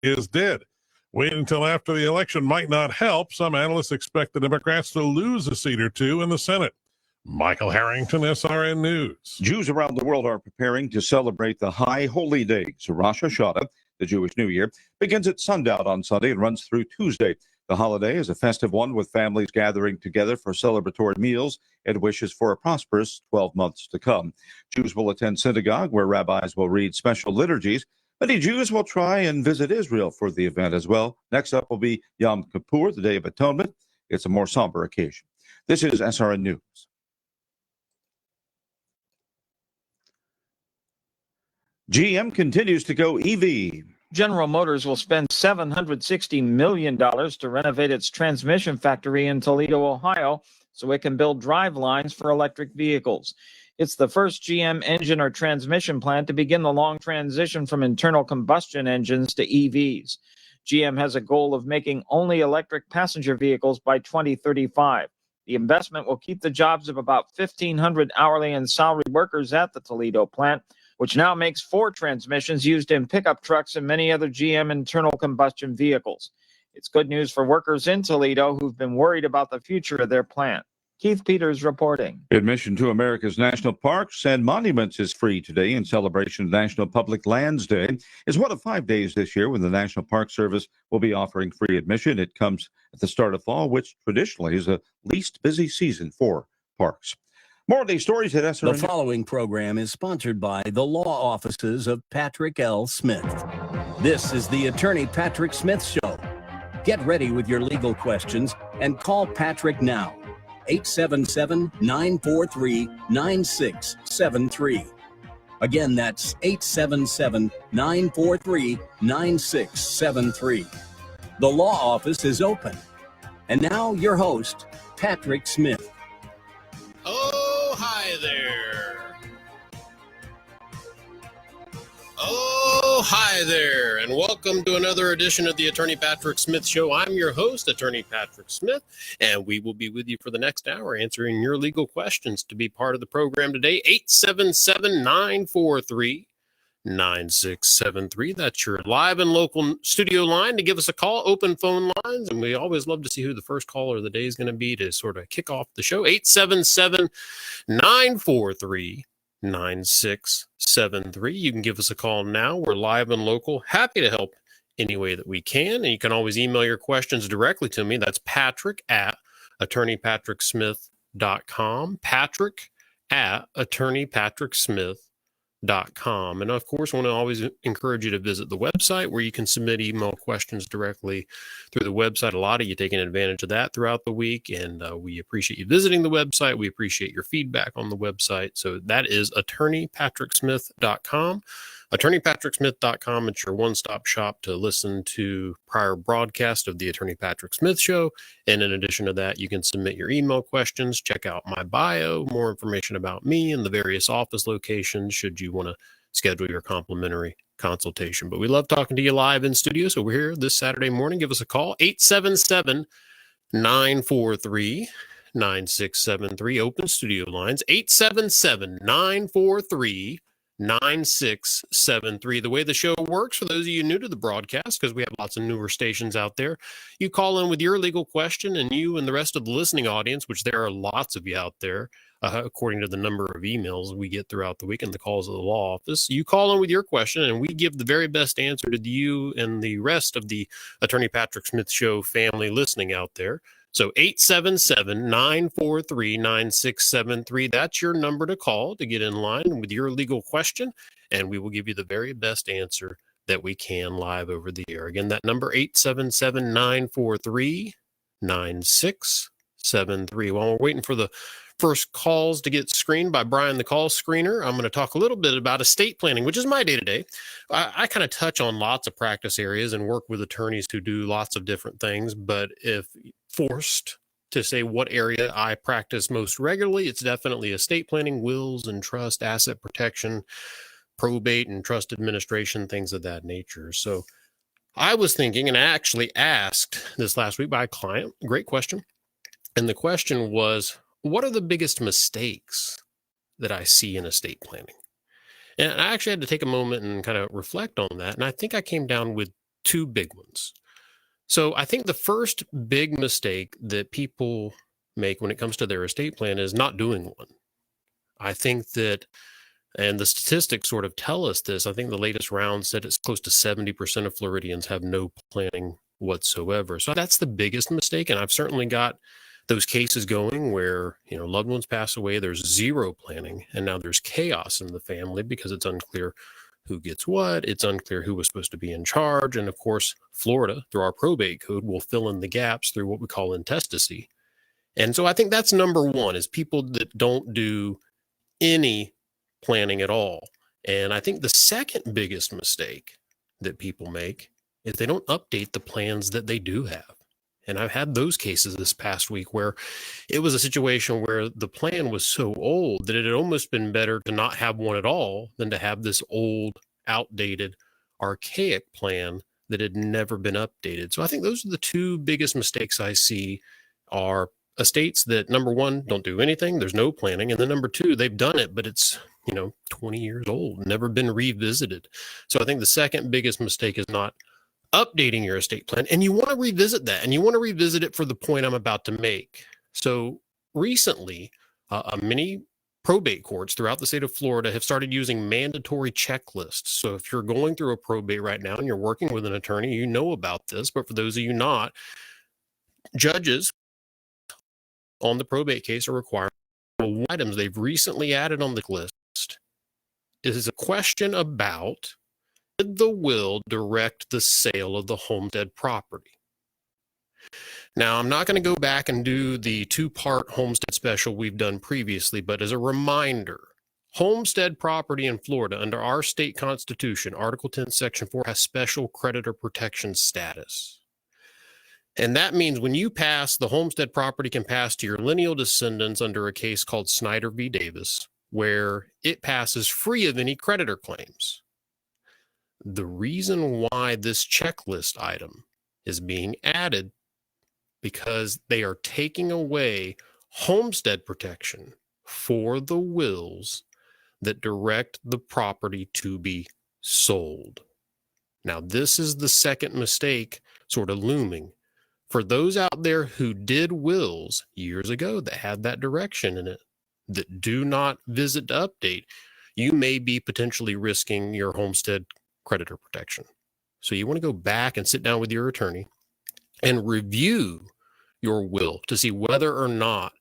is dead. Waiting until after the election might not help. Some analysts expect the Democrats to lose a seat or two in the Senate. Michael Harrington, SRN News. Jews around the world are preparing to celebrate the High Holy Days. Rosh Hashanah, the Jewish New Year, begins at sundown on Sunday and runs through Tuesday. The holiday is a festive one with families gathering together for celebratory meals and wishes for a prosperous 12 months to come. Jews will attend synagogue where rabbis will read special liturgies. Many Jews will try and visit Israel for the event as well. Next up will be Yom Kippur, the Day of Atonement. It's a more somber occasion. This is SRN News. GM continues to go EV. General Motors will spend $760 million to renovate its transmission factory in Toledo, Ohio, so it can build drive lines for electric vehicles. It's the first GM engine or transmission plant to begin the long transition from internal combustion engines to EVs. GM has a goal of making only electric passenger vehicles by 2035. The investment will keep the jobs of about 1,500 hourly and salaried workers at the Toledo plant, which now makes 4 transmissions used in pickup trucks and many other GM internal combustion vehicles. It's good news for workers in Toledo who've been worried about the future of their plant. Keith Peters reporting. Admission to America's national parks and monuments is free today in celebration of National Public Lands Day. It's one of 5 days this year when the National Park Service will be offering free admission. It comes at the start of fall, which traditionally is the least busy season for parks. More of these stories at SRN. The following program is sponsored by the law offices of Patrick L. Smith. This is the Attorney Patrick Smith Show. Get ready with your legal questions and call Patrick now. 877-943-9673. Again, that's 877-943-9673. The law office is open. And now your host, Patrick Smith. Oh, hi there. Oh, hi there, and welcome to another edition of the Attorney Patrick Smith Show. I'm your host, Attorney Patrick Smith, and we will be with you for the next hour answering your legal questions. To be part of the program today, 877-943-9673. That's your live and local studio line to give us a call, open phone lines, and we always love to see who the first caller of the day is going to be to sort of kick off the show. 877-943-9673. You can give us a call now. We're live and local. Happy to help any way that we can. And you can always email your questions directly to me. That's Patrick at attorneypatricksmith.com. Patrick at attorneypatricksmith.com. And of course, I want to always encourage you to visit the website where you can submit email questions directly through the website. A lot of you taking advantage of that throughout the week, and we appreciate you visiting the website. We appreciate your feedback on the website. So that is attorneypatricksmith.com. attorneypatricksmith.com. It's your one-stop shop to listen to prior broadcast of the Attorney Patrick Smith Show. And in addition to that, you can submit your email questions, check out my bio, more information about me and the various office locations should you want to schedule your complimentary consultation. But we love talking to you live in studio, so we're here this Saturday morning. Give us a call, 877-943-9673. Open studio lines, 877-943-9673. The way the show works, for those of you new to the broadcast, because we have lots of newer stations out there, you call in with your legal question, and you and the rest of the listening audience, which there are lots of you out there, according to the number of emails we get throughout the week and the calls of the law office, you call in with your question, and we give the very best answer to you and the rest of the Attorney Patrick Smith Show family listening out there. So 877-943-9673. That's your number to call to get in line with your legal question, and we will give you the very best answer that we can live over the air. Again, that number, 877-943-9673. While we're waiting for the first calls to get screened by Brian, the call screener, I'm going to talk a little bit about estate planning, which is my day-to-day. I kind of touch on lots of practice areas and work with attorneys who do lots of different things, but if forced to say what area I practice most regularly, it's definitely estate planning, wills and trust, asset protection, probate and trust administration, things of that nature. So I was thinking, and I actually asked this last week by a client, great question. And the question was, what are the biggest mistakes that I see in estate planning? And I actually had to take a moment and kind of reflect on that. And I think I came down with two big ones. So I think the first big mistake that people make when it comes to their estate plan is not doing one. I think that, and the statistics sort of tell us this, I think the latest round said it's close to 70% of Floridians have no planning whatsoever. So that's the biggest mistake. And I've certainly got those cases going where, loved ones pass away, there's zero planning, and now there's chaos in the family because it's unclear who gets what, it's unclear who was supposed to be in charge. And of course, Florida, through our probate code, will fill in the gaps through what we call intestacy. And so I think that's number one, is people that don't do any planning at all. And I think the second biggest mistake that people make is they don't update the plans that they do have. And I've had those cases this past week where it was a situation where the plan was so old that it had almost been better to not have one at all than to have this old, outdated, archaic plan that had never been updated. So I think those are the two biggest mistakes I see are estates that, number one, don't do anything. There's no planning. And then number two, they've done it, but it's, 20 years old, never been revisited. So I think the second biggest mistake is not updating your estate plan. And you want to revisit that, and you want to revisit it for the point I'm about to make. So recently, many probate courts throughout the state of Florida have started using mandatory checklists. So if you're going through a probate right now and you're working with an attorney, you know about this. But for those of you not, judges on the probate case are required items they've recently added on the list is a question about, did the will direct the sale of the homestead property? Now, I'm not going to go back and do the two-part homestead special we've done previously, but as a reminder, homestead property in Florida under our state constitution, Article 10, Section 4, has special creditor protection status. And that means when you pass, the homestead property can pass to your lineal descendants under a case called Snyder v. Davis, where it passes free of any creditor claims. The reason why this checklist item is being added because they are taking away homestead protection for the wills that direct the property to be sold. Now, this is the second mistake sort of looming. For those out there who did wills years ago that had that direction in it, that do not visit to update, you may be potentially risking your homestead creditor protection. So you want to go back and sit down with your attorney and review your will to see whether or not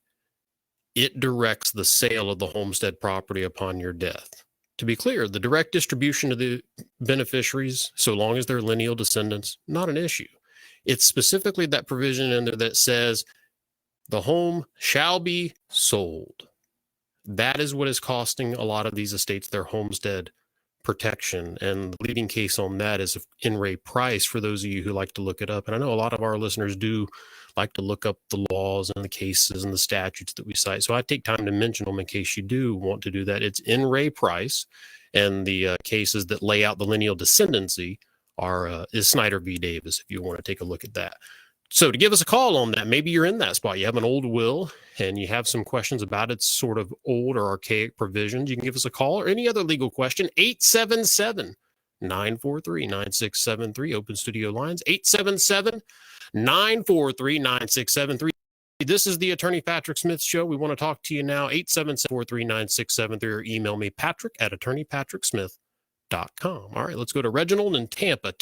it directs the sale of the homestead property upon your death. To be clear, the direct distribution to the beneficiaries, so long as they're lineal descendants, not an issue. It's specifically that provision in there that says the home shall be sold. That is what is costing a lot of these estates their homestead protection. And the leading case on that is In re Price, for those of you who like to look it up. And I know a lot of our listeners do like to look up the laws and the cases and the statutes that we cite. So I take time to mention them in case you do want to do that. It's In re Price, and the cases that lay out the lineal descendancy is Snyder v. Davis, if you want to take a look at that. So to give us a call on that, maybe you're in that spot. You have an old will and you have some questions about its sort of old or archaic provisions. You can give us a call, or any other legal question. 877-943-9673. Open studio lines. 877-943-9673. This is the Attorney Patrick Smith Show. We want to talk to you now. 877-439-9673, or email me, patrick@attorneypatricksmith.com. All right, let's go to Reginald in Tampa.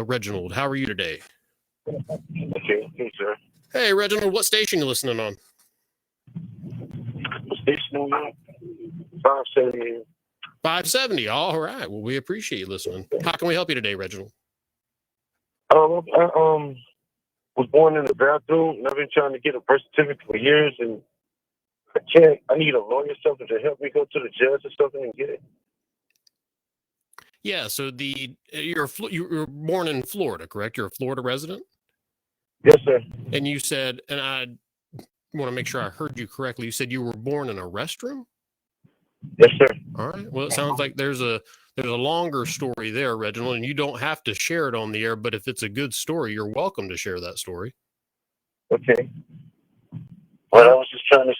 Reginald, how are you today? Okay, sir. Hey, Reginald, what station you listening on? Station on 570. 570. All right. Well, we appreciate you listening. How can we help you today, Reginald? I was born in the bathroom, and I've been trying to get a birth certificate for years, and I can't. I need a lawyer or something to help me go to the judge or something and get it. Yeah. So you're born in Florida, correct? You're a Florida resident? Yes, sir. And you said, and I want to make sure I heard you correctly, you said you were born in a restroom? Yes, sir. All right. Well, it sounds like there's a longer story there, Reginald, and you don't have to share it on the air, but if it's a good story, you're welcome to share that story. Okay. Well, I was just trying to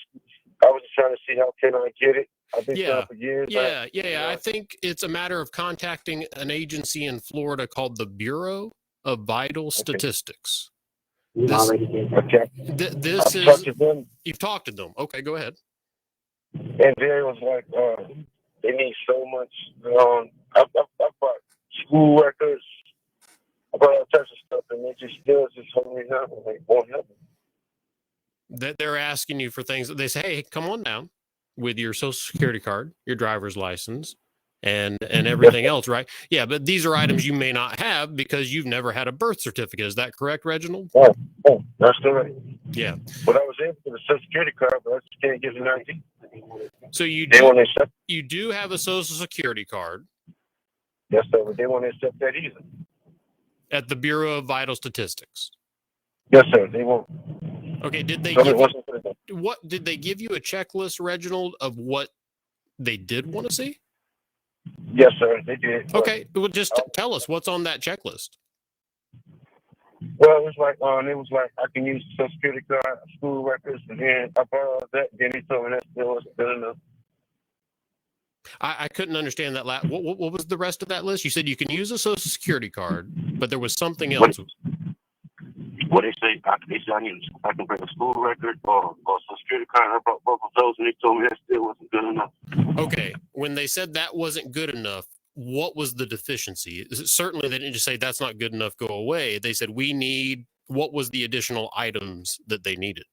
see how can I get it. I've been trying for years. Yeah. I think it's a matter of contacting an agency in Florida called the Bureau of Vital Statistics. Okay. This I talked is, to them, you've talked to them. Okay, go ahead. and they was like, they need so much. I bought school records, I bought all types of stuff, and they just still just hold me down. Like, won't help me. That they're asking you for things. They say, hey, come on down with your social security card, your driver's license, and everything else, right? Yeah, but these are items you may not have because you've never had a birth certificate. Is that correct, Reginald? Oh, that's correct. Yeah. But I was able to the Social Security card, but I just can't get an ID. So you They won't do, accept. you do have a social security card Yes, sir. But they won't accept that either. at the Bureau of Vital Statistics. Yes, sir. They won't. Okay, did they So it give wasn't for them. you, what did they give you a checklist, Reginald, of what they did want to see? Yes, sir. They did. Okay, well, just tell us what's on that checklist. Well, it was like, it was like I can use Social Security card, school records, and then I borrowed that. Then he told me that still wasn't good enough. I couldn't understand that. What was the rest of that list? You said you can use a social security card, but there was something else. Well, they say I can bring a school record or Social Security card. I brought both of those, and they told me that still wasn't good enough. Okay, when they said that wasn't good enough, what was the deficiency? Certainly, they didn't just say that's not good enough, go away. They said we need. What was the additional items that they needed?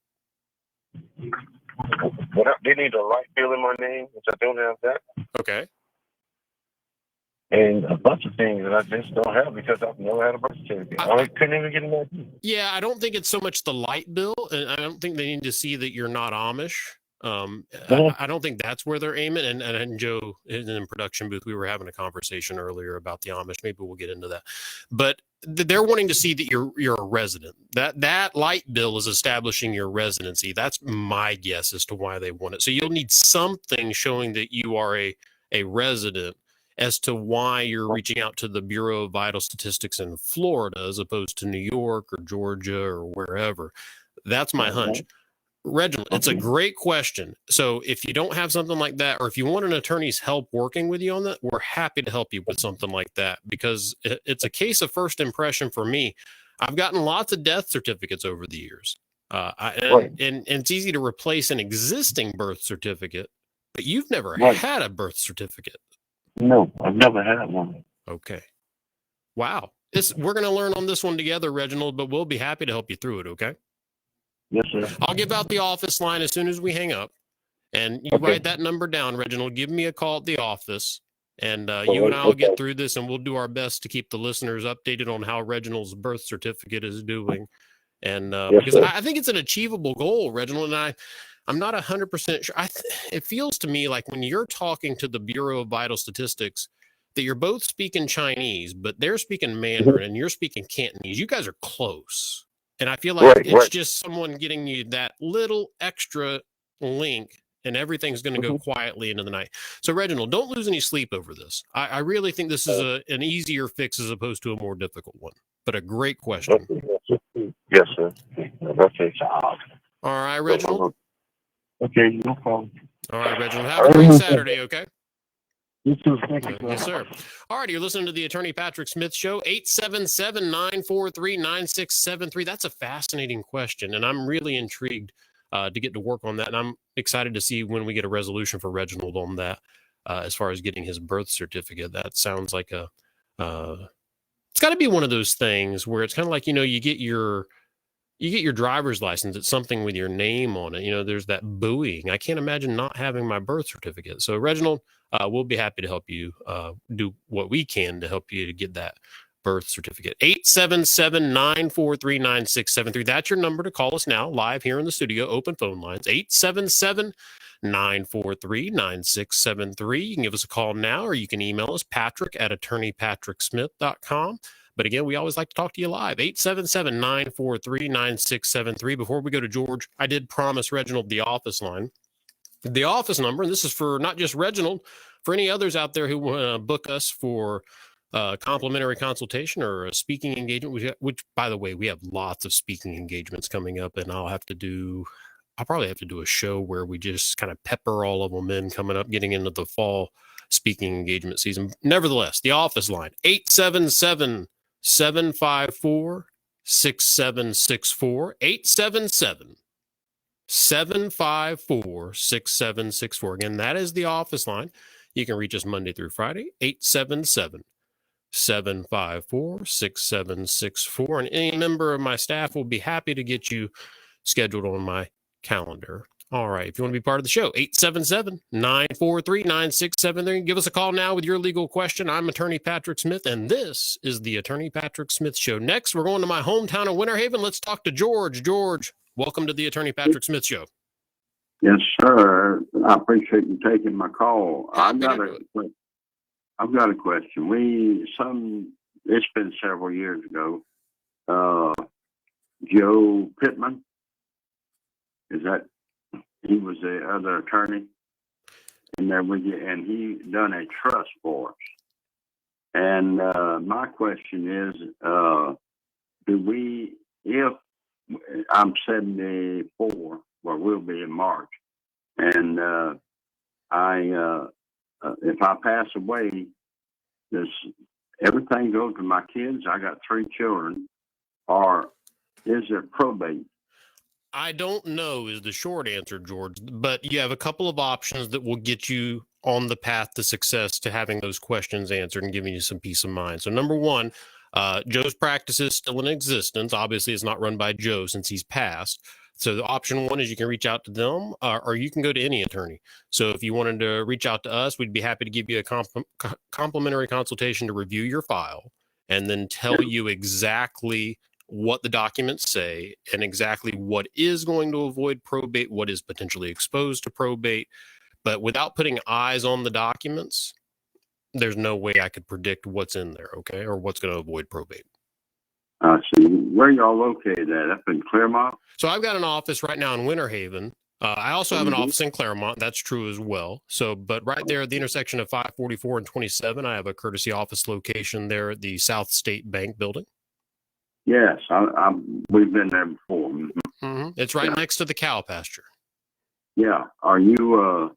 Well, they need a light bill in my name, which I don't have that, Okay. and a bunch of things that I just don't have because I've never had a birth certificate. I couldn't even get an ID. Yeah, I don't think it's so much the light bill, and I don't think they need to see that you're not Amish. I don't think that's where they're aiming. And Joe, in production booth, we were having a conversation earlier about the Amish. Maybe we'll get into that. But they're wanting to see that you're a resident. That light bill is establishing your residency. That's my guess as to why they want it. So you'll need something showing that you are a resident as to why you're reaching out to the Bureau of Vital Statistics in Florida as opposed to New York or Georgia or wherever. That's my hunch. Reginald, it's a great question. So if you don't have something like that, or if you want an attorney's help working with you on that, we're happy to help you with something like that because it's a case of first impression for me. I've gotten lots of death certificates over the years. And it's easy to replace an existing birth certificate, but you've never had a birth certificate. No, I've never had one. Okay. Wow. We're going to learn on this one together, Reginald, but we'll be happy to help you through it. Okay. Yes, sir. I'll give out the office line as soon as we hang up, and you write that number down, Reginald. Give me a call at the office, and you and I will get through this, and we'll do our best to keep the listeners updated on how Reginald's birth certificate is doing. And because I think it's an achievable goal, Reginald, and I'm not 100% sure. It feels to me like when you're talking to the Bureau of Vital Statistics that you're both speaking Chinese, but they're speaking Mandarin and you're speaking Cantonese. You guys are close. And I feel like it's just someone getting you that little extra link and everything's going to go quietly into the night. So, Reginald, don't lose any sleep over this. I really think this is an easier fix as opposed to a more difficult one, but a great question. Yes, sir. Okay. All right, Reginald. Okay, no problem. All right, Reginald. Have a great Saturday, okay? You too. Thank you. Yes, sir. All right, you're listening to the Attorney Patrick Smith Show, 877-943-9673. That's a fascinating question, and I'm really intrigued to get to work on that, and I'm excited to see when we get a resolution for Reginald on that as far as getting his birth certificate. That sounds like it's got to be one of those things where it's kind of like, you get your driver's license. It's something with your name on it. There's that buoying. I can't imagine not having my birth certificate. So, Reginald, we'll be happy to help you do what we can to help you to get that birth certificate. 877-943-9673. That's your number to call us now, live here in the studio. Open phone lines, 877-943-9673. You can give us a call now, or you can email us, patrick@attorneypatricksmith.com. But again, we always like to talk to you live, 877-943-9673. Before we go to George, I did promise Reginald the office line. The office number, and this is for not just Reginald, for any others out there who want to book us for a complimentary consultation or a speaking engagement, which, by the way, we have lots of speaking engagements coming up, and I'll probably have to do a show where we just kind of pepper all of them in coming up, getting into the fall speaking engagement season. Nevertheless, the office line, 877 754-6764, 877-754-6764. Again, that is the office line. You can reach us Monday through Friday, 877-754-6764. And any member of my staff will be happy to get you scheduled on my calendar. All right. If you want to be part of the show, 877-943-9673. Give us a call now with your legal question. I'm Attorney Patrick Smith, and this is the Attorney Patrick Smith Show. Next, we're going to my hometown of Winter Haven. Let's talk to George. George, welcome to the Attorney Patrick Smith Show. Yes, sir. I appreciate you taking my call. I've got a question. It's been several years ago. Joe Pittman, he was the other attorney in there with you, and he done a trust for us. And my question is, if I'm 74, well, we'll be in March, and if I pass away, does everything go to my kids? I got 3 children, or is there probate? I don't know is the short answer, George, but you have a couple of options that will get you on the path to success, to having those questions answered and giving you some peace of mind. So number one, Joe's practice is still in existence. Obviously, it's not run by Joe since he's passed. So the option one is you can reach out to them, or you can go to any attorney. So if you wanted to reach out to us, we'd be happy to give you a complimentary consultation to review your file and then tell you exactly what the documents say and exactly what is going to avoid probate, what is potentially exposed to probate. But without putting eyes on the documents, there's no way I could predict what's in there, okay, or what's going to avoid probate. I see. Where y'all located at? Up in Claremont? So I've got an office right now in Winter Haven. I also have an office in Claremont. That's true as well. So, but right there at the intersection of 544 and 27, I have a courtesy office location there at the South State Bank building. Yes, we've been there before. Mm-hmm. It's right next to the cow pasture. Yeah. Are you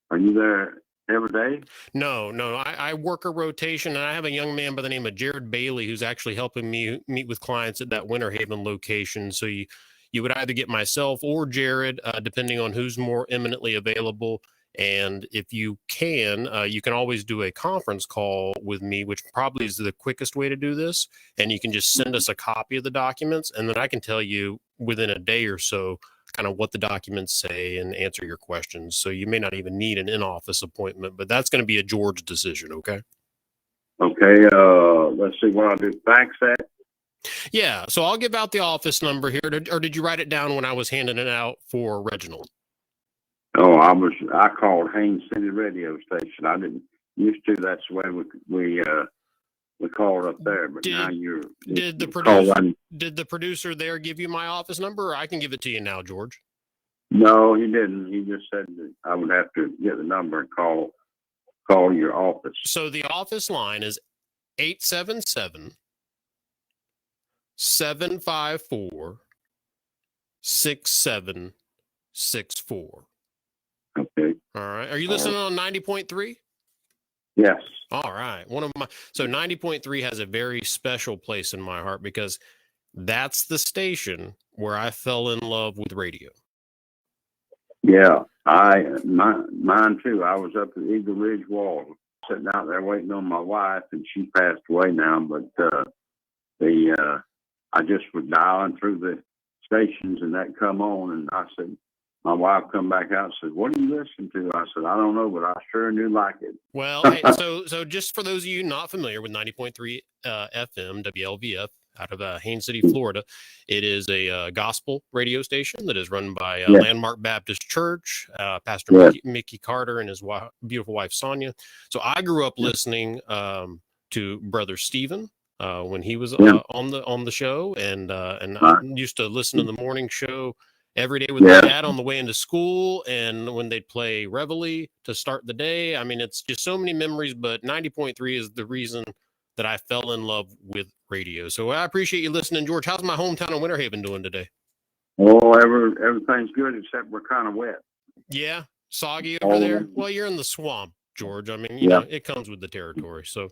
there every day? No. I work a rotation, and I have a young man by the name of Jared Bailey who's actually helping me meet with clients at that Winter Haven location. So you would either get myself or Jared, depending on who's more eminently available. And if you can always do a conference call with me, which probably is the quickest way to do this. And you can just send us a copy of the documents, and then I can tell you within a day or so kind of what the documents say and answer your questions. So you may not even need an in-office appointment, but that's going to be a George decision, okay? Okay, let's see what I'll do. Fax that? Yeah, so I'll give out the office number here, or did you write it down when I was handing it out for Reginald? Oh, I called Haines City Radio Station. I didn't used to. That's the way we called up there. But now did the producer there give you my office number, or I can give it to you now, George? No, he didn't. He just said that I would have to get the number and call your office. So the office line is 877-754-6764. Okay. All right. Are you listening on 90.3? Yes. All right. So 90.3 has a very special place in my heart because that's the station where I fell in love with radio. Yeah, mine too. I was up at Eagle Ridge Wall, sitting out there waiting on my wife, and she passed away now. But I just was dialing through the stations, and that come on, and I said, my wife come back out and said, "What are you listening to?" I said, "I don't know, but I sure do like it." Well, hey, so just for those of you not familiar with 90.3 FM WLVF out of Haines City, Florida, it is a gospel radio station that is run by Landmark Baptist Church, Pastor Mickey Carter and his beautiful wife Sonia. So I grew up listening to Brother Stephen when he was on the show, and I used to listen to the morning show every day with my dad on the way into school, and when they'd play Reveille to start the day. I mean, it's just so many memories, but 90.3 is the reason that I fell in love with radio. So I appreciate you listening, George. How's my hometown of Winter Haven doing today? Oh, everything's good, except we're kind of wet. Yeah, soggy over there. Well, you're in the swamp, George. I mean, you know, it comes with the territory. So,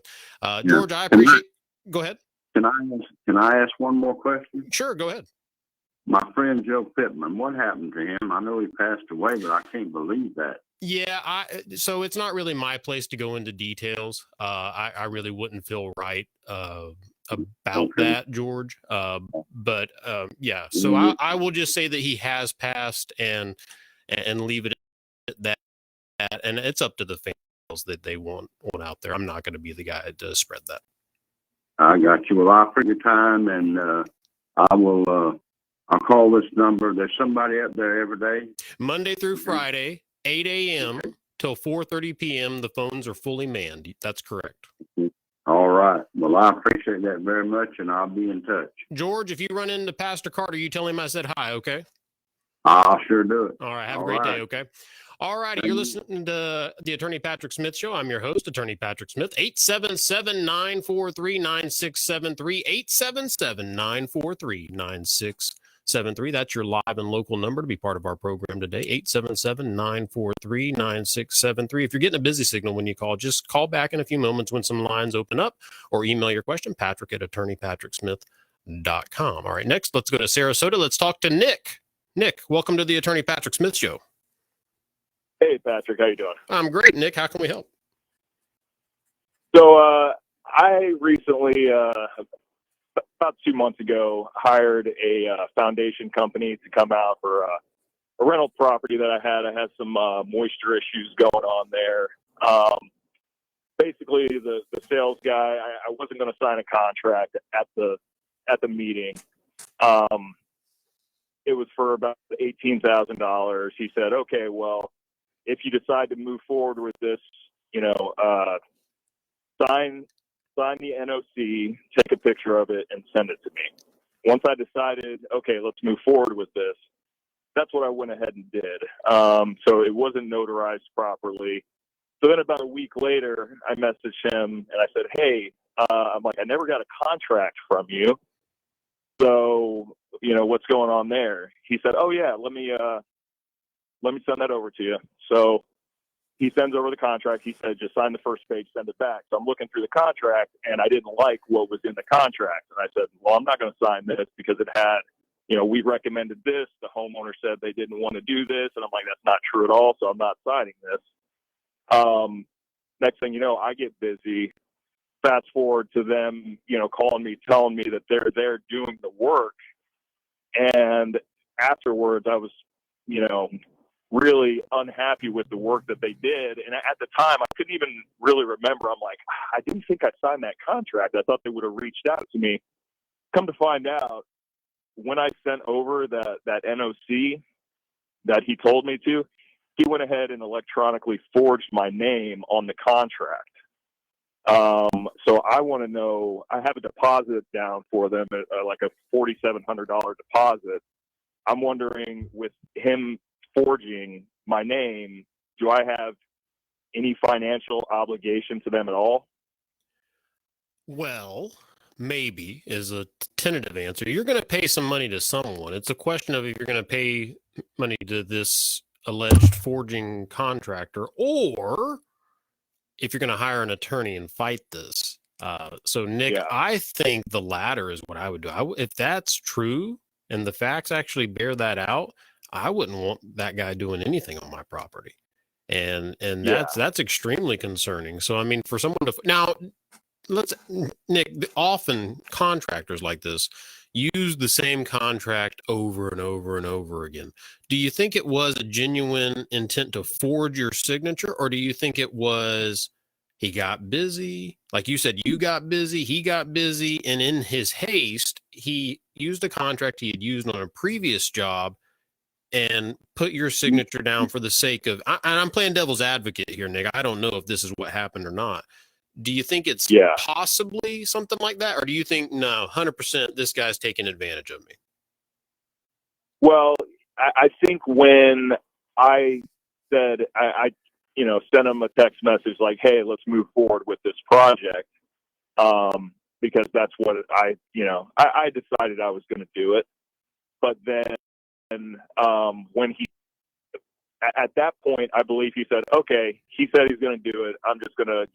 George, I appreciate. Go ahead. Can I ask one more question? Sure, go ahead. My friend Joe Pittman, what happened to him? I know he passed away, but I can't believe that. Yeah, so it's not really my place to go into details. I really wouldn't feel right about that, George. But yeah, so I will just say that he has passed and leave it at that. And it's up to the fans that they want out there. I'm not going to be the guy to spread that. I got you. Well, I appreciate your time, and I will. I'll call this number. There's somebody up there every day. Monday through Friday, 8 a.m. till 4:30 p.m. The phones are fully manned. That's correct. All right. Well, I appreciate that very much, and I'll be in touch. George, if you run into Pastor Carter, you tell him I said hi, okay? I'll sure do it. All right. Have a great day, okay? All righty. You're listening to the Attorney Patrick Smith Show. I'm your host, Attorney Patrick Smith. 877-943-9673. 877-943-9673. That's your live and local number to be part of our program today. 877-943-9673. If you're getting a busy signal when you call, just call back in a few moments when some lines open up, or email your question, patrick@attorneypatricksmith.com. All right, next, let's go to Sarasota. Let's talk to Nick. Nick, welcome to the Attorney Patrick Smith Show. Hey, Patrick, how you doing? I'm great, Nick. How can we help? So I recently, about 2 months ago, hired a foundation company to come out for a rental property that I had. I had some moisture issues going on there. Basically, the sales guy, I wasn't going to sign a contract at the meeting. It was for about $18,000. He said, okay, well, if you decide to move forward with this, sign the NOC, take a picture of it, and send it to me. Once I decided, okay, let's move forward with this, that's what I went ahead and did. So it wasn't notarized properly. So then about a week later, I messaged him and I said, hey, I'm like, I never got a contract from you. So, what's going on there? He said, oh yeah, let me send that over to you. So he sends over the contract. He said, just sign the first page, send it back. So I'm looking through the contract, and I didn't like what was in the contract. And I said, well, I'm not going to sign this because it had, we recommended this. The homeowner said they didn't want to do this. And I'm like, that's not true at all. So I'm not signing this. Next thing you know, I get busy. Fast forward to them, calling me, telling me that they're there doing the work. And afterwards, I was, really unhappy with the work that they did. And at the time, I couldn't even really remember. I'm like, I didn't think I signed that contract. I thought they would have reached out to me. Come to find out, when I sent over that NOC that he told me to, he went ahead and electronically forged my name on the contract. So I want to know, I have a deposit down for them, like a $4,700 deposit. I'm wondering, with him forging my name, do I have any financial obligation to them at all? Well, maybe is a tentative answer. You're going to pay some money to someone. It's a question of if you're going to pay money to this alleged forging contractor, or if you're going to hire an attorney and fight this. So, Nick, yeah. I think the latter is what I would do. If that's true and the facts actually bear that out, I wouldn't want that guy doing anything on my property. And that's extremely concerning. So, I mean, for someone to now, Nick, often contractors like this use the same contract over and over and over again. Do you think it was a genuine intent to forge your signature, or do you think it was he got busy? Like you said, you got busy, he got busy, and in his haste, he used a contract he had used on a previous job and put your signature down for the sake of, and I'm playing devil's advocate here, Nick. I don't know if this is what happened or not. Do you think it's possibly something like that? Or do you think, no, 100% this guy's taking advantage of me? Well, I think when I said, I sent him a text message like, hey, let's move forward with this project. Because that's what I decided I was going to do it. But then when he, at that point, I believe he said, okay, he said he's going to do it. I'm just going to,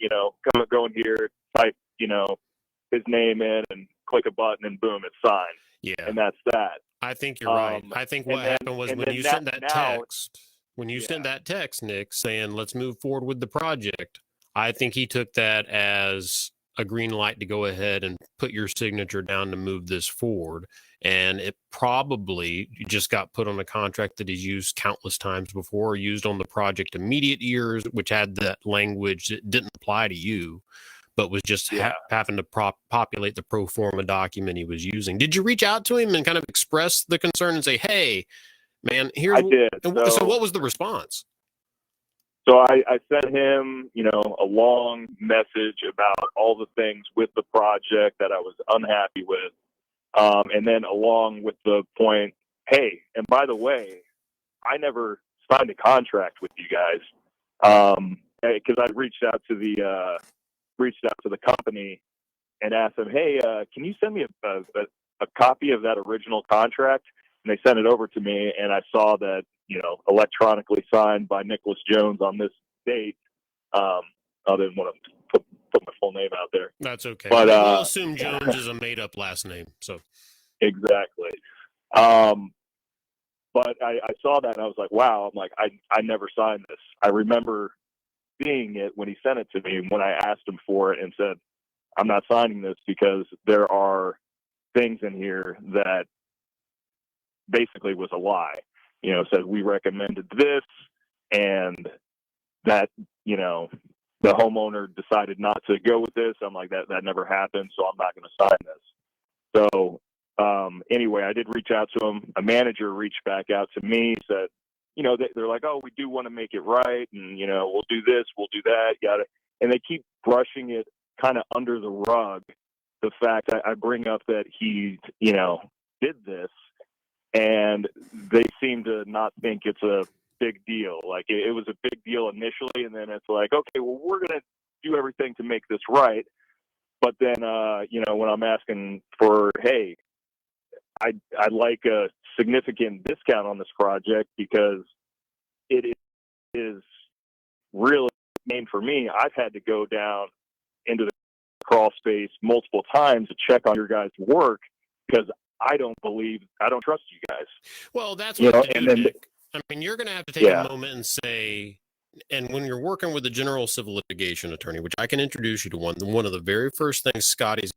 go in here, type, his name in and click a button and boom, it's signed, Yeah, and that's that. I think you're right. I think what happened was when you sent that text, sent that text, Nick, saying let's move forward with the project, I think he took that as a green light to go ahead and put your signature down to move this forward. And it probably just got put on a contract that he's used countless times before, used on the project immediate years, which had that language that didn't apply to you, but was just having to populate the pro forma document he was using. Did you reach out to him and kind of express the concern and say, hey, man, here's I did. So what was the response? So I sent him, a long message about all the things with the project that I was unhappy with. And then along with the point, hey, and by the way, I never signed a contract with you guys. Because I reached out to the company and asked them, hey, can you send me a copy of that original contract? And they sent it over to me, and I saw that, electronically signed by Nicholas Jones on this date. I didn't want to put my full name out there. That's okay. But we'll assume Jones is a made-up last name. So exactly. But I saw that, and I was like, wow. I'm like, I never signed this. I remember seeing it when he sent it to me, when I asked him for it and said, I'm not signing this because there are things in here that basically was a lie. Said we recommended this, and that, the homeowner decided not to go with this. I'm like, that never happened, so I'm not going to sign this. So anyway, I did reach out to him. A manager reached back out to me, said, they're like, oh, we do want to make it right, and, we'll do this, we'll do that, and they keep brushing it kind of under the rug, the fact that I bring up that he, did this, and they seem to not think it's a big deal. Like, it was a big deal initially, and then it's like, okay, well, we're going to do everything to make this right. But then, when I'm asking for, hey, I'd like a significant discount on this project because it is really named for me. I've had to go down into the crawl space multiple times to check on your guys' work because I don't trust you guys. Well, that's what you do, Nick. I mean, you're going to have to take a moment and say, and when you're working with a general civil litigation attorney, which I can introduce you to one of the very first things Scotty's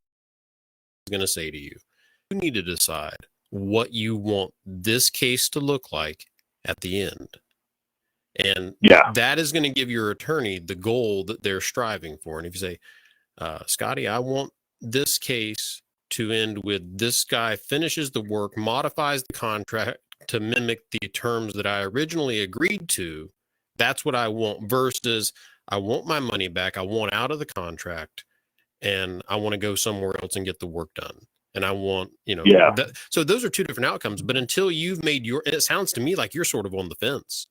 going to say to you, you need to decide what you want this case to look like at the end. And that is going to give your attorney the goal that they're striving for. And if you say, Scotty, I want this case to end with this guy finishes the work, modifies the contract to mimic the terms that I originally agreed to, that's what I want, versus I want my money back, I want out of the contract, and I want to go somewhere else and get the work done. And I want, so those are two different outcomes. But until you've made and it sounds to me like you're sort of on the fence.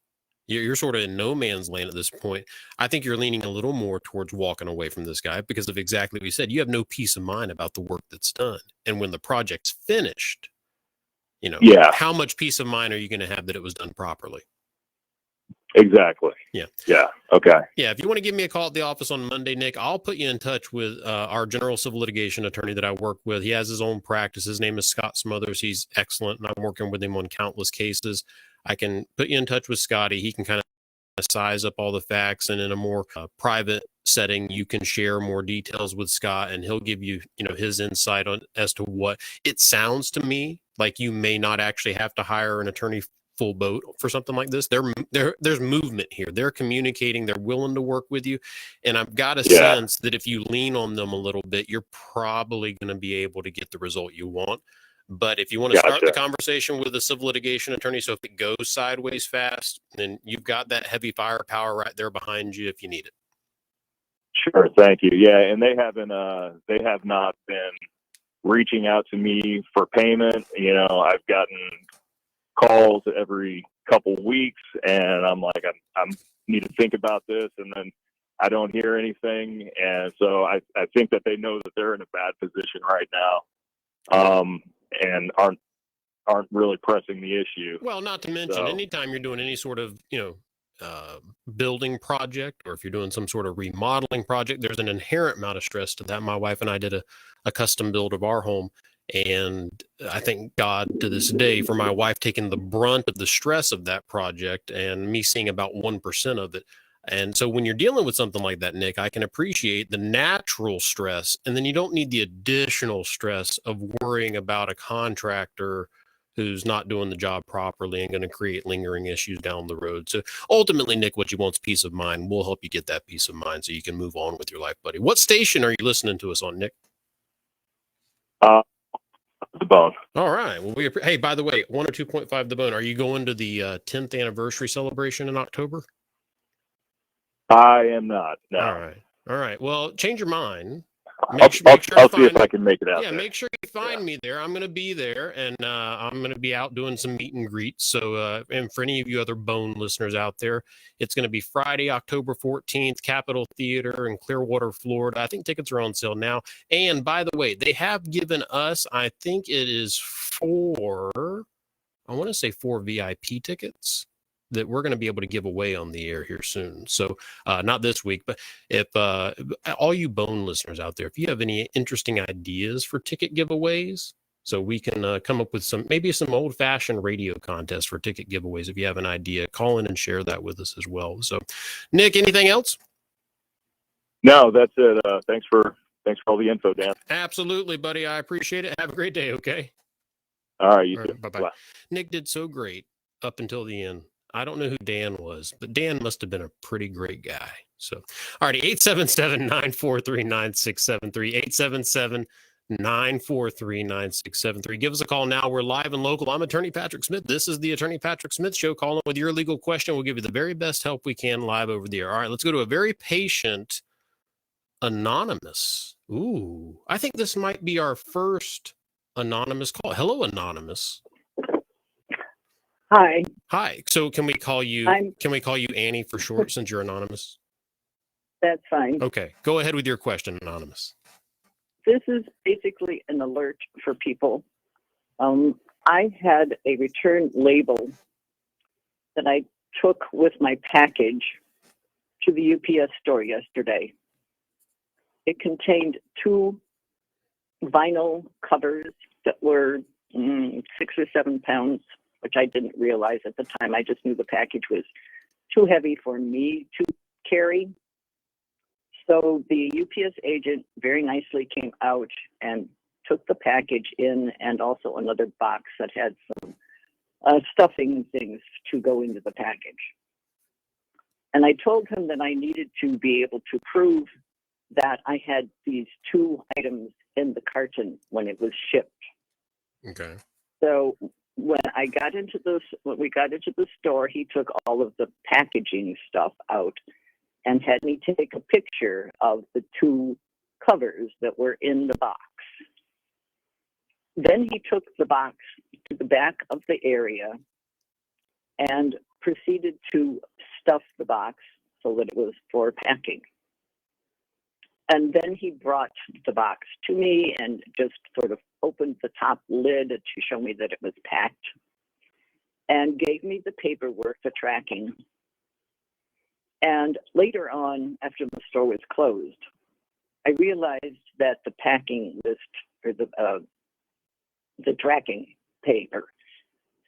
You're sort of in no man's land at this point. I think you're leaning a little more towards walking away from this guy because of exactly what you said. You have no peace of mind about the work that's done. And when the project's finished, how much peace of mind are you going to have that it was done properly? Exactly. Yeah. Yeah. Okay. Yeah. If you want to give me a call at the office on Monday, Nick, I'll put you in touch with our general civil litigation attorney that I work with. He has his own practice. His name is Scott Smothers. He's excellent, and I'm working with him on countless cases. I can put you in touch with Scotty. He can kind of size up all the facts, and in a more private setting, you can share more details with Scott, and he'll give you, his insight on as to what it sounds to me like. You may not actually have to hire an attorney full boat for something like this. There's movement here. They're communicating. They're willing to work with you, and I've got a sense that if you lean on them a little bit, you're probably going to be able to get the result you want. But if you want to start the conversation with a civil litigation attorney, so if it goes sideways fast, then you've got that heavy firepower right there behind you if you need it. Sure. Thank you. Yeah. And they have not been reaching out to me for payment. I've gotten calls every couple weeks, and I'm like, I need to think about this. And then I don't hear anything. And so I think that they know that they're in a bad position right now. And aren't really pressing the issue. Well, not to mention, anytime you're doing any sort of, building project, or if you're doing some sort of remodeling project, there's an inherent amount of stress to that. My wife and I did a custom build of our home, and I thank God to this day for my wife taking the brunt of the stress of that project and me seeing about 1% of it. And so when you're dealing with something like that, Nick, I can appreciate the natural stress, and then you don't need the additional stress of worrying about a contractor who's not doing the job properly and going to create lingering issues down the road. So ultimately, Nick, what you want is peace of mind. We'll help you get that peace of mind so you can move on with your life, buddy. What station are you listening to us on, Nick? The Bone. All right. Well, hey, by the way, 102.5 The Bone. Are you going to the 10th anniversary celebration in October? I am not. No. All right. Well, change your mind. I'll see if I can make it out. Yeah, there. make sure you find me there. I'm going to be there, and I'm going to be out doing some meet and greets. So, and for any of you other Bone listeners out there, it's going to be Friday, October 14th, Capitol Theater in Clearwater, Florida. I think tickets are on sale now. And by the way, they have given us, I think it is 4 VIP tickets that we're going to be able to give away on the air here soon. So not this week, but if all you Bone listeners out there, if you have any interesting ideas for ticket giveaways, so we can come up with maybe some old fashioned radio contests for ticket giveaways. If you have an idea, call in and share that with us as well. So Nick, anything else? No, that's it. Thanks for all the info, Dan. Absolutely, buddy. I appreciate it. Have a great day. Okay. All right. You too. Bye-bye. Bye. Nick did so great up until the end. I don't know who Dan was, but Dan must have been a pretty great guy. So, all righty, 877-943-9673, 877-943-9673. Give us a call now. We're live and local. I'm Attorney Patrick Smith. This is the Attorney Patrick Smith Show. Call in with your legal question. We'll give you the very best help we can live over the air. All right, let's go to a very patient anonymous. Ooh, I think this might be our first anonymous call. Hello, anonymous. Hi. Hi. So can we call you Annie for short since you're anonymous? That's fine. Okay. Go ahead with your question, anonymous. This is basically an alert for people. I had a return label that I took with my package to the UPS store yesterday. It contained 2 vinyl covers that were 6 or 7 pounds, which I didn't realize at the time. I just knew the package was too heavy for me to carry. So the UPS agent very nicely came out and took the package in, and also another box that had some stuffing things to go into the package. And I told him that I needed to be able to prove that I had these 2 items in the carton when it was shipped. Okay. So when we got into the store, he took all of the packaging stuff out and had me take a picture of the 2 covers that were in the box. Then he took the box to the back of the area and proceeded to stuff the box so that it was for packing. And then he brought the box to me and just sort of opened the top lid to show me that it was packed and gave me the paperwork, the tracking. And later on, after the store was closed, I realized that the packing list, or the tracking paper,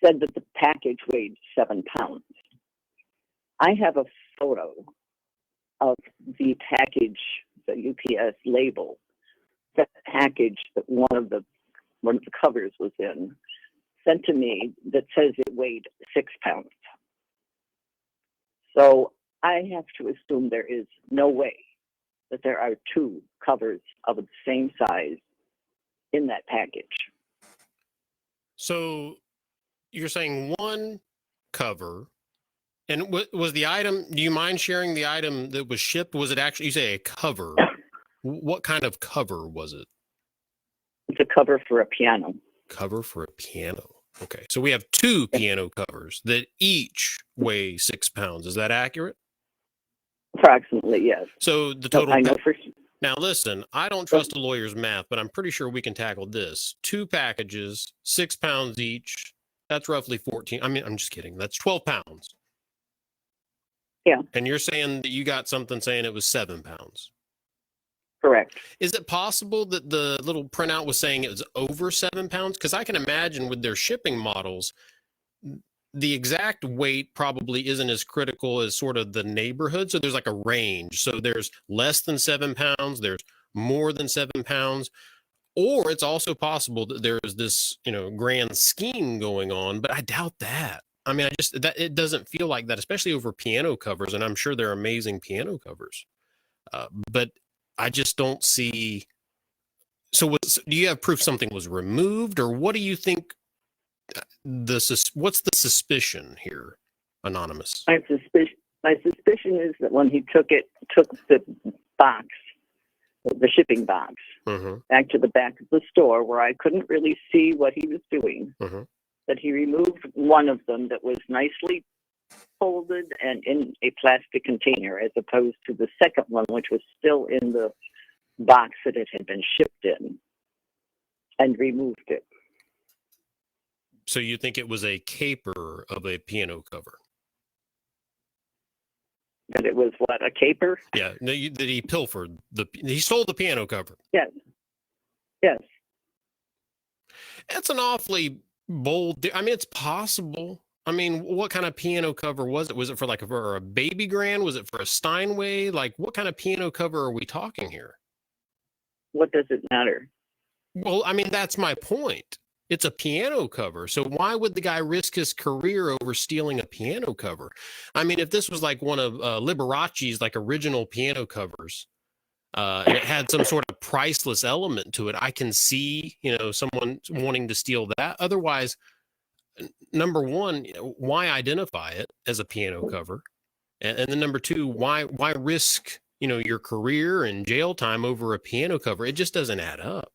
said that the package weighed 7 pounds. I have a photo of the package, the UPS label, that package that one of the covers was in, sent to me, that says it weighed 6 pounds. So I have to assume there is no way that there are 2 covers of the same size in that package. So you're saying 1 cover, and what was the item? Do you mind sharing the item that was shipped? Was it actually, you say a cover? What kind of cover was it? It's a cover for a piano. Cover for a piano. Okay. So we have 2 piano covers that each weigh 6 pounds. Is that accurate? Approximately, yes. So the total. I know for. Now listen, I don't trust a lawyer's math, but I'm pretty sure we can tackle this. 2 packages, 6 pounds each. That's roughly 14. I mean, I'm just kidding. That's 12 pounds. Yeah. And you're saying that you got something saying it was 7 pounds. Correct. Is it possible that the little printout was saying it was over 7 pounds? Because I can imagine with their shipping models, the exact weight probably isn't as critical as sort of the neighborhood. So there's like a range. So there's less than 7 pounds, there's more than 7 pounds. Or it's also possible that there's this, grand scheme going on, but I doubt that. I mean, it doesn't feel like that, especially over piano covers, and I'm sure they're amazing piano covers. But I just don't see. So, do you have proof something was removed, or what do you think? What's the suspicion here, Anonymous? My suspicion is that when he took the box, the shipping box, back to the back of the store where I couldn't really see what he was doing, that he removed one of them that was nicely folded and in a plastic container, as opposed to the second one, which was still in the box that it had been shipped in, and removed it. So you think it was a caper of a piano cover? That it was what, a caper? Yeah, that he pilfered he stole the piano cover. Yes. Yes. That's an awfully bold. I mean, it's possible. I mean, what kind of piano cover was it? Was it for a baby grand? Was it for a Steinway? Like, what kind of piano cover are we talking here? What does it matter? Well, I mean, that's my point. It's a piano cover. So why would the guy risk his career over stealing a piano cover? I mean, if this was like one of Liberace's like original piano covers, and it had some sort of priceless element to it, I can see, someone wanting to steal that. Otherwise, number one, why identify it as a piano cover? And then number two, why risk, your career and jail time over a piano cover? It just doesn't add up.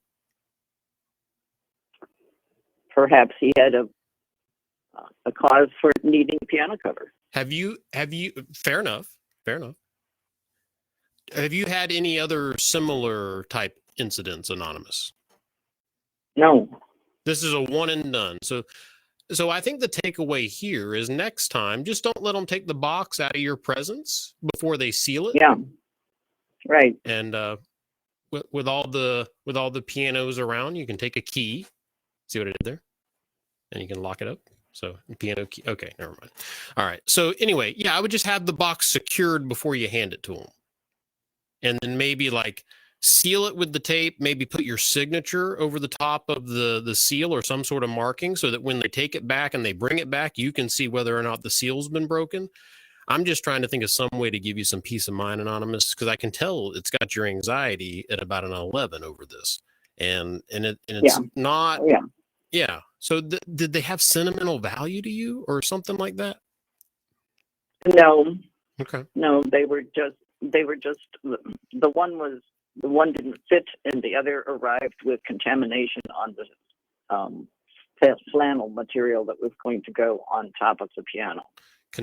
Perhaps he had a cause for needing a piano cover. Have you, fair enough. Have you had any other similar type incidents, Anonymous? No. This is a one and done. So I think the takeaway here is next time, just don't let them take the box out of your presence before they seal it. Yeah. Right. And with all the pianos around, you can take a key. See what I did there? And you can lock it up. So piano key. Okay, never mind. All right. So anyway, yeah, I would just have the box secured before you hand it to them. And then maybe like seal it with the tape, maybe put your signature over the top of the seal or some sort of marking so that when they take it back and they bring it back, you can see whether or not the seal's been broken. I'm just trying to think of some way to give you some peace of mind, Anonymous, because I can tell it's got your anxiety at about an 11 over this. And it's not. Yeah. Yeah. So did they have sentimental value to you or something like that? No. Okay. No, they were just the one didn't fit, and the other arrived with contamination on the flannel material that was going to go on top of the piano. So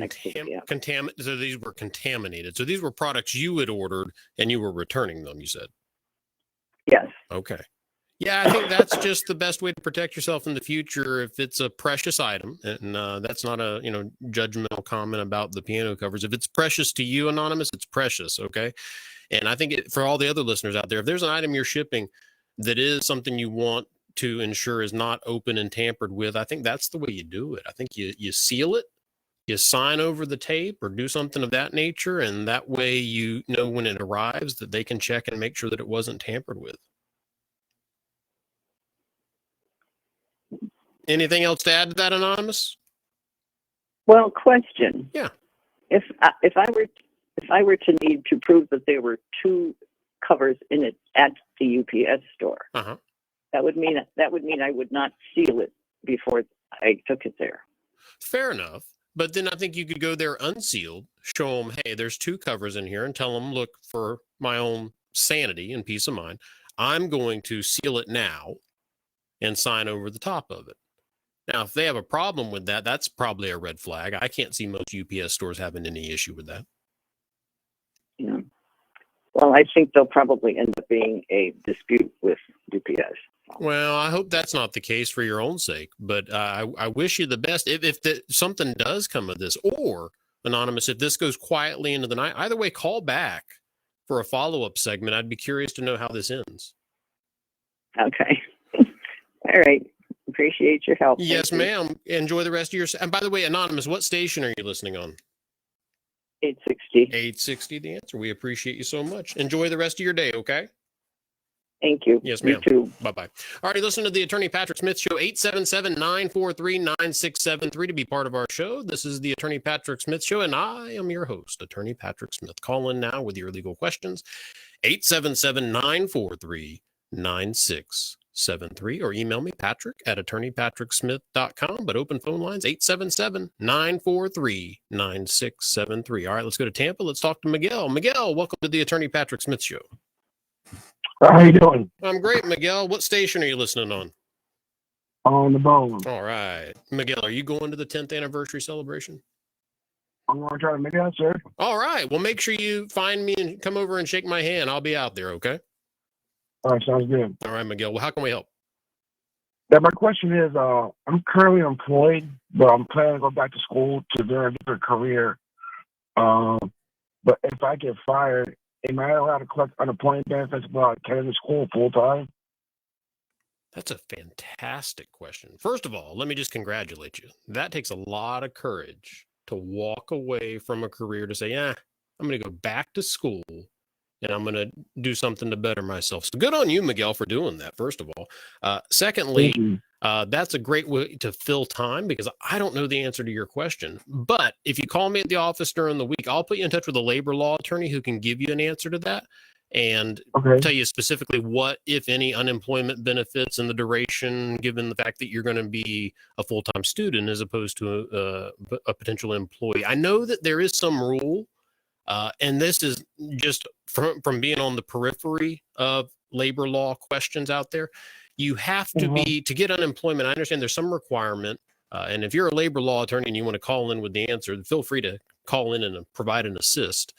these were contaminated. So these were products you had ordered and you were returning them, you said? Yes. Okay. Yeah, I think that's just the best way to protect yourself in the future if it's a precious item. And that's not a judgmental comment about the piano covers. If it's precious to you, Anonymous, it's precious, okay? And I think for all the other listeners out there, if there's an item you're shipping that is something you want to ensure is not open and tampered with, I think that's the way you do it. I think you seal it, you sign over the tape or do something of that nature, and that way you know when it arrives that they can check and make sure that it wasn't tampered with. Anything else to add to that, Anonymous? Well, question. Yeah. If I were to need to prove that there were two covers in it at the UPS store, that would mean I would not seal it before I took it there. Fair enough. But then I think you could go there unsealed, show them, hey, there's two covers in here, and tell them, look, for my own sanity and peace of mind, I'm going to seal it now and sign over the top of it. Now, if they have a problem with that, that's probably a red flag. I can't see most UPS stores having any issue with that. Yeah. Well, I think there'll probably end up being a dispute with UPS. Well, I hope that's not the case for your own sake, but I wish you the best. If something does come of this, or Anonymous, if this goes quietly into the night, either way, call back for a follow-up segment. I'd be curious to know how this ends. Okay. All right. Appreciate your help. Yes, Thank you. ma'am. Enjoy the rest of your... And by the way, Anonymous, what station are you listening on? 860. 860, the answer. We appreciate you so much. Enjoy the rest of your day, okay? Thank you. Yes, You ma'am. too. Bye-bye. All right, listen to the Attorney Patrick Smith Show, 877-943-9673 to be part of our show. This is the Attorney Patrick Smith Show, and I am your host, Attorney Patrick Smith. Call in now with your legal questions, 877-943-9673, or email me, patrick@attorneypatricksmith.com, but open phone lines, 877-943-9673. All right, let's go to Tampa. Let's talk to Miguel. Miguel, welcome to the Attorney Patrick Smith Show. How you doing? I'm great, Miguel. What station are you listening on? On the bone. All right. Miguel, are you going to the 10th anniversary celebration? I'm going to try to make it out, sir. All right. Well, make sure you find me and come over and shake my hand. I'll be out there, okay? All right, sounds good. All right, Miguel. Well, how can we help? Yeah, my question is, I'm currently employed, but I'm planning to go back to school to do a different career. But if I get fired, am I allowed to collect unemployment benefits while attending school full time? That's a fantastic question. First of all, let me just congratulate you. That takes a lot of courage to walk away from a career to say, yeah, I'm going to go back to school and I'm going to do something to better myself. So good on you, Miguel, for doing that, first of all. Secondly, that's a great way to fill time because I don't know the answer to your question. But if you call me at the office during the week, I'll put you in touch with a labor law attorney who can give you an answer to that and tell you specifically what, if any, unemployment benefits and the duration, given the fact that you're going to be a full-time student as opposed to a potential employee. I know that there is some rule, and this is just from being on the periphery of labor law questions out there. You have to be, to get unemployment, I understand there's some requirement, and if you're a labor law attorney and you want to call in with the answer, feel free to call in and provide an assist.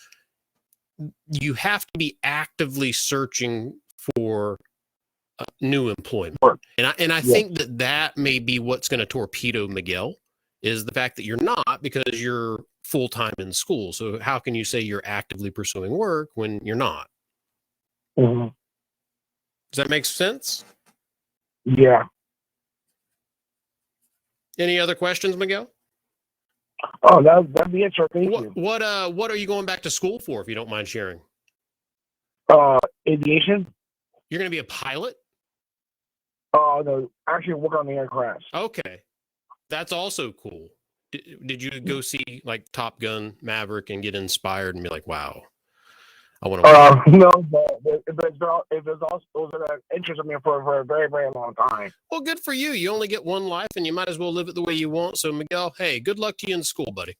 You have to be actively searching for new employment. And I think that may be what's going to torpedo Miguel, is the fact that you're not, because you're full-time in school. So how can you say you're actively pursuing work when you're not? Does that make sense? Yeah. Any other questions, Miguel? Oh, that'd be it, sir. Thank you. What are you going back to school for, if you don't mind sharing? Aviation. You're going to be a pilot? No, actually work on the aircraft. Okay. That's also cool. Did you go see like Top Gun Maverick and get inspired and be like, wow, I want to... No, but if there's also those that interested me for a very, very long time. Well, good for you. You only get one life and you might as well live it the way you want. So, Miguel, hey, good luck to you in school, buddy.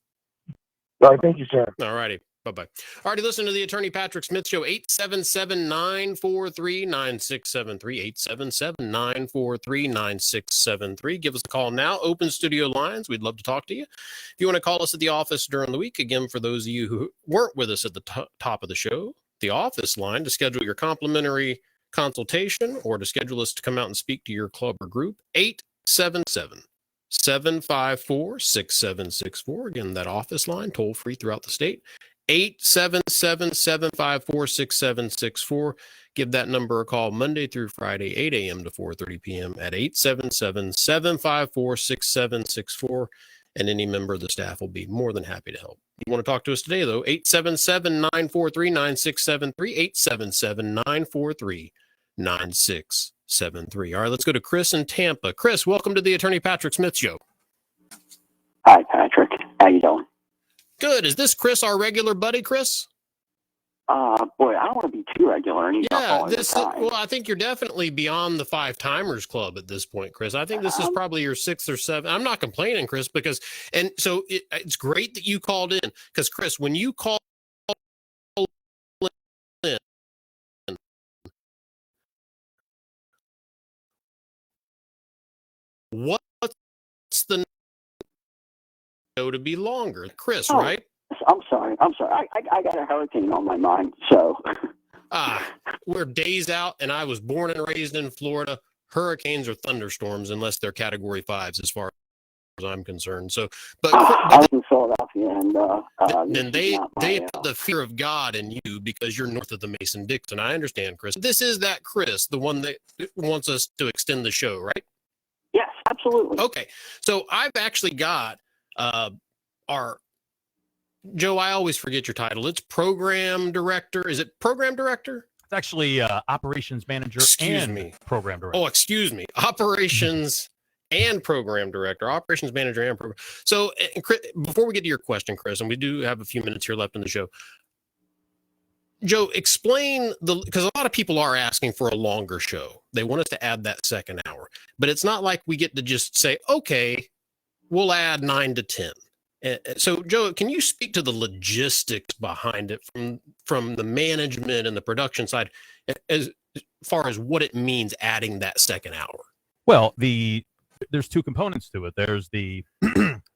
All right, thank you, sir. All righty. Bye-bye. All righty, listen to the Attorney Patrick Smith Show, 877-943-9673, 877-943-9673. Give us a call now. Open studio lines. We'd love to talk to you. If you want to call us at the office during the week, again, for those of you who weren't with us at the top of the show, the office line to schedule your complimentary consultation or to schedule us to come out and speak to your club or group, 877-754-6764. Again, that office line, toll free throughout the state. 877-754-6764. Give that number a call Monday through Friday, 8 a.m. to 4:30 p.m. at 877-754-6764. And any member of the staff will be more than happy to help. You want to talk to us today, though, 877-943-9673, 877-943-9673. All right, let's go to Chris in Tampa. Chris, welcome to the Attorney Patrick Smith Show. Hi, Patrick. How you doing? Good. Is this Chris, our regular buddy, Chris? Boy, I don't want to be too regular. And Well, I think you're definitely beyond the 5-timers club at this point, Chris. I think this is probably your 6th or 7th. I'm not complaining, Chris, because, and so it's great that you called in, because Chris, when you call in, what's the show to be longer, Chris? Right? I'm sorry. I got a hurricane on my mind, so. We're days out, and I was born and raised in Florida. Hurricanes or thunderstorms, unless they're Category 5s, as far as I'm concerned. So, but I was in Philadelphia, and then they put the fear of God in you because you're north of the Mason-Dixon. I understand, Chris. This is that Chris, the one that wants us to extend the show, right? yes, absolutely. Okay. So I've actually got our Joe. I always forget your title. It's program director. Is it program director? It's actually operations manager program director. Oh, excuse me. Operations and program director, operations manager and program. So Chris, before we get to your question, Chris, and we do have a few minutes here left in the show, Joe, explain because a lot of people are asking for a longer show. They want us to add that second hour, but it's not like we get to just say, okay, we'll add 9 to 10. So, Joe, can you speak to the logistics behind it from the management and the production side, as far as what it means adding that second hour? Well, there's two components to it. There's the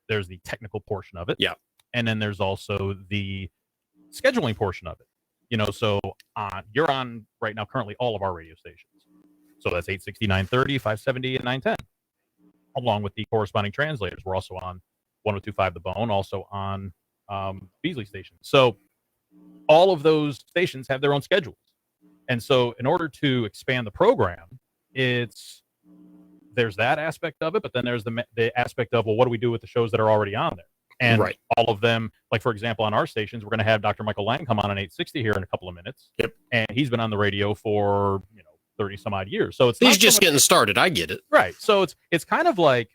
there's the technical portion of it, yeah, and then there's also the scheduling portion of it. You know, so you're on right now currently all of our radio stations. So that's 860, 930, 570, and 910, along with the corresponding translators. We're also on 102.5 The Bone, also on Beasley Station. So all of those stations have their own schedules. And so in order to expand the program, there's that aspect of it, but then there's the aspect of, well, what do we do with the shows that are already on there? And right. all of them, like, for example, on our stations, we're going to have Dr. Michael Lang come on 860 here in a couple of minutes. Yep. And he's been on the radio for, 30 some odd years. So he's just getting started. I get it. Right. So it's kind of like,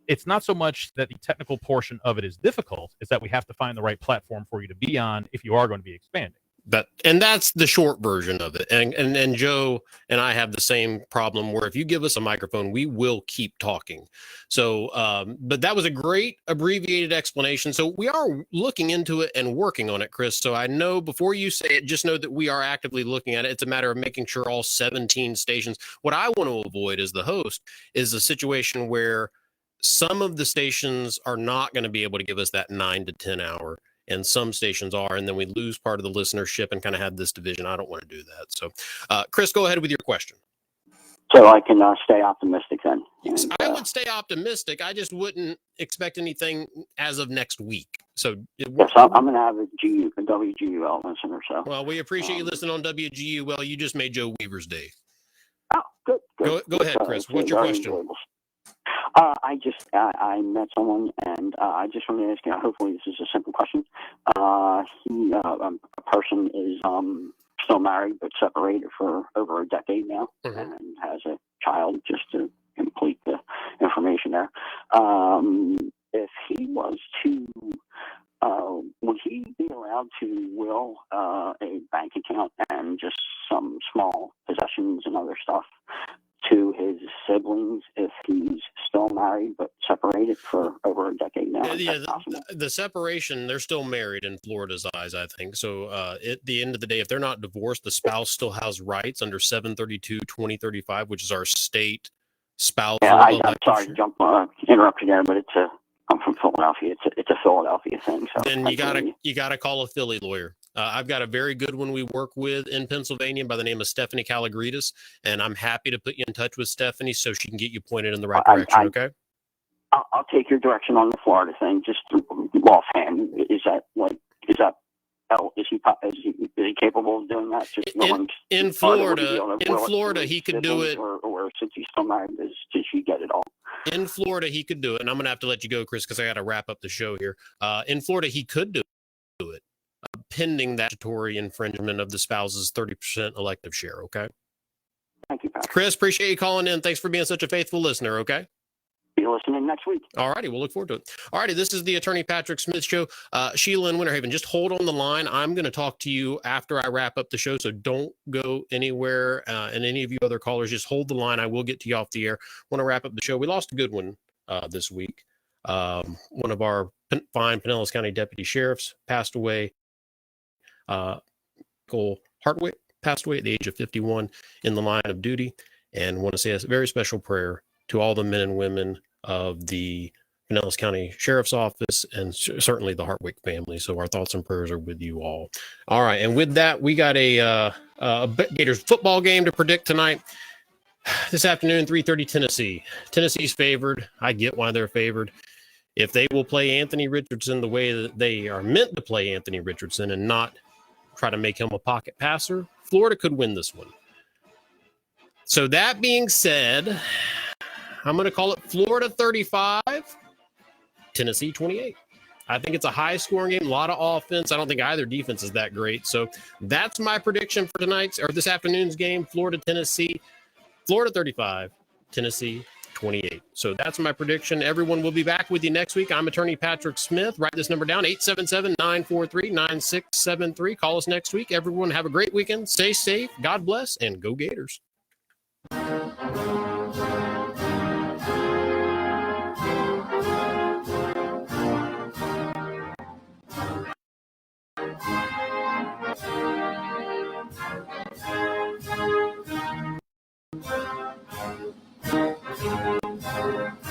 it's not so much that the technical portion of it is difficult, it's that we have to find the right platform for you to be on if you are going to be expanding. And that's the short version of it. And Joe and I have the same problem where if you give us a microphone, we will keep talking. So, but that was a great abbreviated explanation. So we are looking into it and working on it, Chris. So I know before you say it, just know that we are actively looking at it. It's a matter of making sure all 17 stations. What I want to avoid as the host is a situation where some of the stations are not going to be able to give us that 9 to 10 hour, and some stations are, and then we lose part of the listenership and kind of have this division. I don't want to do that. So, Chris, go ahead with your question. So I can stay optimistic then. And, I would stay optimistic. I just wouldn't expect anything as of next week. So, yes, I'm going to have a WGUL listener. So, well, we appreciate you listening on WGUL. You just made Joe Weaver's day. Oh, good. Go ahead, Chris. What's your question? Enjoyable. I met someone, and I just wanted to ask you. Hopefully, this is a simple question. A person is still married but separated for over a decade now, and has a child. Just to complete the information there, if he was to, would he be allowed to will a bank account and just some small possessions and other stuff to his siblings if he's still married but separated for over a decade now? Yeah, the separation, they're still married in Florida's eyes, I think. So at the end of the day, if they're not divorced, the spouse still has rights under 732-2035, which is our state spousal. Yeah, I'm sorry to interrupt you there, but I'm from Philadelphia. It's a Philadelphia thing. So then you gotta call a Philly lawyer. I've got a very good one we work with in Pennsylvania by the name of Stephanie Calagrides, and I'm happy to put you in touch with Stephanie so she can get you pointed in the right direction. Okay. I'll take your direction on the Florida thing. Just offhand, is he capable of doing that? Just in Florida, he could do it. Or since he's still married, did she get it all? In Florida, he could do it, and I'm going to have to let you go, Chris, because I got to wrap up the show here. In Florida, he could do it, pending that statutory infringement of the spouse's 30% elective share. Okay. Thank you, Patrick. Chris, appreciate you calling in. Thanks for being such a faithful listener. Okay. Be listening next week. All righty. We'll look forward to it. All righty. This is the Attorney Patrick Smith Show. Sheila in Winter Haven, just hold on the line. I'm going to talk to you after I wrap up the show, so don't go anywhere. And any of you other callers, just hold the line. I will get to you off the air. Want to wrap up the show. We lost a good one this week. One of our fine Pinellas County deputy sheriffs passed away. Cole Hartwick passed away at the age of 51 in the line of duty. And want to say a very special prayer to all the men and women of the Pinellas County Sheriff's Office and certainly the Hartwick family. So our thoughts and prayers are with you all. All right. And with that, we got a Gators football game to predict tonight. This afternoon, 3:30 Tennessee. Tennessee's favored. I get why they're favored. If they will play Anthony Richardson the way that they are meant to play Anthony Richardson and not try to make him a pocket passer, Florida could win this one. So that being said, I'm going to call it Florida 35, Tennessee 28. I think it's a high-scoring game, a lot of offense. I don't think either defense is that great. So that's my prediction for tonight's or this afternoon's game, Florida, Tennessee. Florida 35, Tennessee 28. So that's my prediction. Everyone will be back with you next week. I'm attorney Patrick Smith. Write this number down, 877-943-9673. Call us next week. Everyone have a great weekend. Stay safe. God bless, and go Gators. Thank you.